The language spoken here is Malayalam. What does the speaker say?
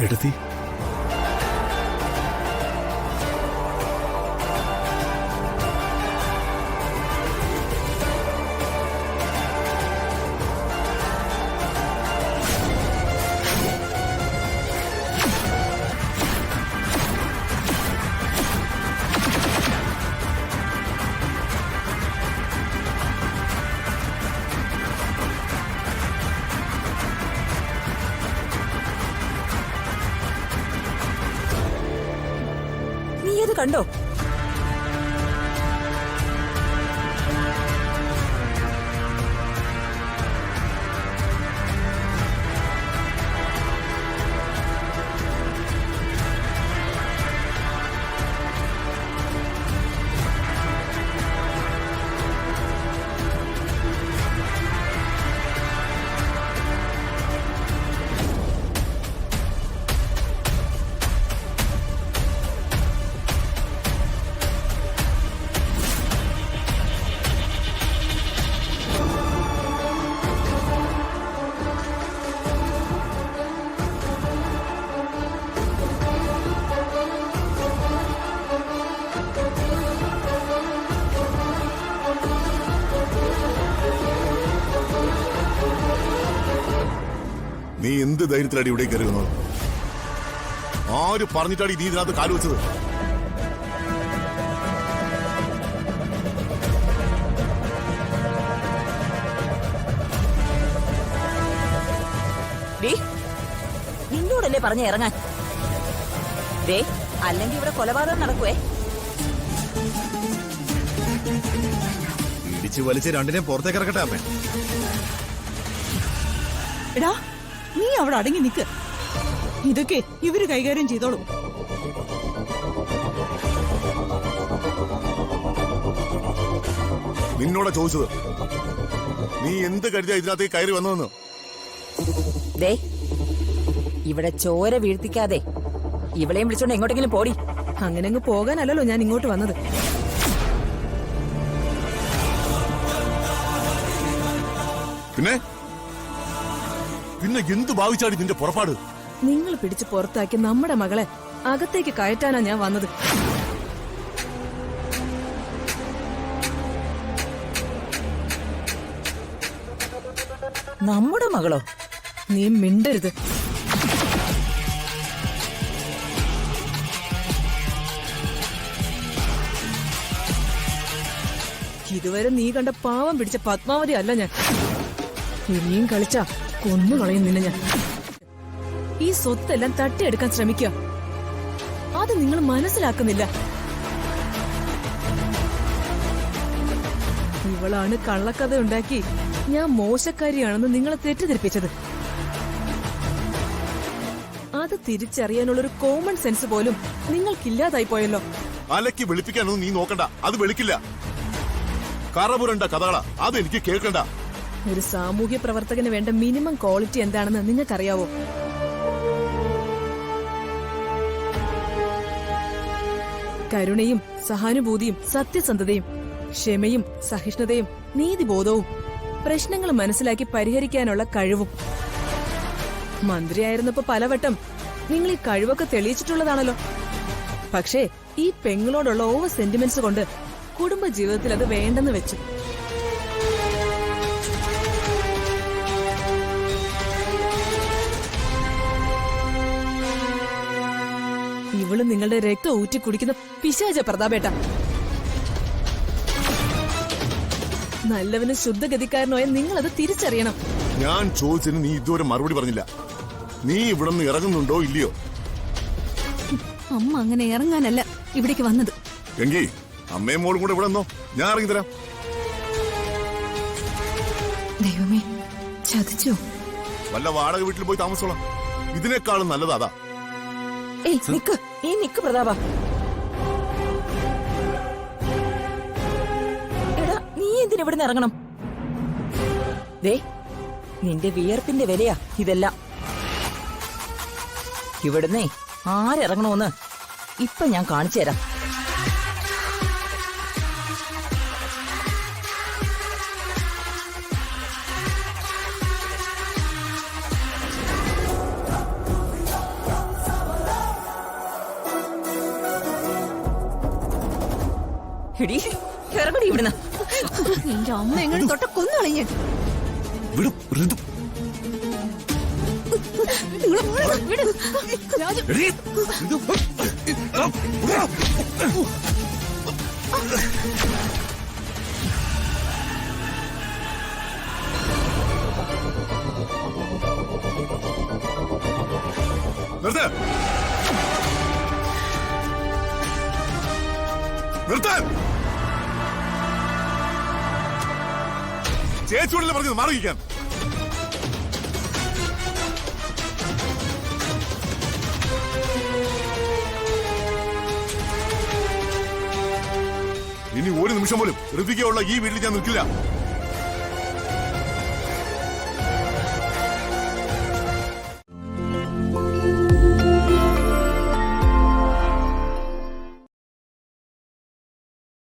എടുത്തി കണ്ടോ? നീ എന്ത് ധൈര്യത്തിലാണ് ഇവിടെ കയറി വന്നത്? ആര് പറഞ്ഞിട്ടാണ് നീ ഇതിനകത്ത് കാലുവെച്ചത്? നിന്നോടല്ലേ പറഞ്ഞ ഇറങ്ങാൻ? അല്ലെങ്കിൽ ഇവിടെ കൊലപാതകം നടക്കുവേ. ഇടിച്ചു വലിച്ച് രണ്ടിനെ പുറത്തേക്ക് ഇറക്കട്ടെ അമ്മേ. എടാ, നീ അവിടെ അടങ്ങി നിക്ക്. ഇതൊക്കെ ഇവര് കൈകാര്യം ചെയ്തോളൂ. നിന്നോടാ ചോദിച്ചത്. നീ എന്ത് കരുതിയാ ഇതിനകത്തേക്ക് കയറി വന്നതെന്ന്? ഇവിടെ ചോര വീഴ്ത്തിക്കാതെ ഇവളെയും വിളിച്ചോണ്ട് എങ്ങോട്ടെങ്കിലും പോടി. അങ്ങനെ അങ്ങ് പോകാനല്ലോ ഞാൻ ഇങ്ങോട്ട് വന്നത്. പിന്നെ പിന്നെ എന്ത് ഭാവിച്ചാടി നിന്റെ പുറപ്പാട്? നിങ്ങൾ പിടിച്ച് പുറത്താക്കി നമ്മുടെ മകളെ അകത്തേക്ക് കയറ്റാനാ ഞാൻ വന്നത്. നമ്മുടെ മകളോ? നീ മിണ്ടരുത്. ഇതുവരെ നീ കണ്ട പാവം പിടിച്ച പത്മാവതി അല്ല ഞാൻ. ഇനിയും കളിച്ചാ കൊന്നുകളയും നിന്നെ ഞാൻ. ഈ സ്വത്തെല്ലാം തട്ടിയെടുക്കാൻ ശ്രമിക്കുക. അത് നിങ്ങൾ മനസ്സിലാക്കുന്നില്ല. ഇവളാണ് കള്ളക്കഥ ഉണ്ടാക്കി ഞാൻ മോശക്കാരിയാണെന്ന് നിങ്ങളെ തെറ്റിദ്ധരിപ്പിച്ചത്. അത് തിരിച്ചറിയാനുള്ളൊരു കോമൺ സെൻസ് പോലും നിങ്ങൾക്കില്ലാതായി പോയല്ലോ. അലക്കി വെളുപ്പിക്കാനൊന്നും നീ നോക്കണ്ട. അത് വെളുക്കില്ല. കറപുരണ്ട കഥകളാ. അതെനിക്ക് കേൾക്കണ്ട. ഒരു സാമൂഹ്യ പ്രവർത്തകന് വേണ്ട മിനിമം ക്വാളിറ്റി എന്താണെന്ന് നിങ്ങൾക്കറിയാവോ? കരുണയും സഹാനുഭൂതിയും സത്യസന്ധതയും ക്ഷമയും സഹിഷ്ണുതയും നീതിബോധവും പ്രശ്നങ്ങൾ മനസ്സിലാക്കി പരിഹരിക്കാനുള്ള കഴിവും. മന്ത്രിയായിരുന്നപ്പോ പലവട്ടം നിങ്ങൾ ഈ കഴിവൊക്കെ തെളിയിച്ചിട്ടുള്ളതാണല്ലോ. പക്ഷേ ഈ പെങ്ങളോടുള്ള ഓവർ സെന്റിമെന്റ്സ് കൊണ്ട് കുടുംബ ജീവിതത്തിൽ അത് വേണ്ടെന്ന് വെച്ചു. ഇവള് നിങ്ങളുടെ രക്തം ഊറ്റി കുടിക്കുന്ന പിശാച പ്രതാപേട്ട. നല്ലവനും ശുദ്ധഗതിക്കാരനായ നിങ്ങളത് തിരിച്ചറിയണം. ഞാൻ ചോദിച്ചതിന് നീ ഇതുവരെ മറുപടി പറഞ്ഞില്ല. നീ ഇവിടെ നിന്ന് ഇറങ്ങുന്നുണ്ടോ ഇല്ലയോ? അമ്മ അങ്ങനെ ഇറങ്ങാനല്ല ഇവിടേക്ക് വന്നത്. എങ്കി അമ്മയും മോളും കൂടെ ഇവിടെ നിന്നോ, ഞാൻ ഇറങ്ങിത്തരാം. ദൈവമേ, ചതിച്ചോ? വല്ല വാടക വീട്ടിൽ പോയി താമസിച്ചോളാം. ഇതിനേക്കാളും നല്ലത് അതാ. നിക്ക് പ്രതാപ. എടാ, നീ എന്തിനാ ഇവിടുന്ന് ഇറങ്ങണം? നിന്റെ വിയർപ്പിന്റെ വിലയാ ഇതെല്ലാം. ഇവിടുന്നേ ആരിറങ്ങണമെന്ന് ഇപ്പൊ ഞാൻ കാണിച്ചു തരാം. എടി ഇറങ്ങടി ഇവിടുന്ന്. എന്റെ അമ്മ എങ്ങനെ തൊട്ട കൊന്നുകളഞ്ഞ വിടും ഋതു. എടീ, ഋതു. നിർത്ത്. നിർത്താൻ. ചേച്ചിയോടല്ലേ പറഞ്ഞത് മാറിയിരിക്കാൻ. ഇനി ഒരു നിമിഷം പോലും ഋതികയുള്ള ഈ വീട്ടിൽ ഞാൻ നിൽക്കില്ല.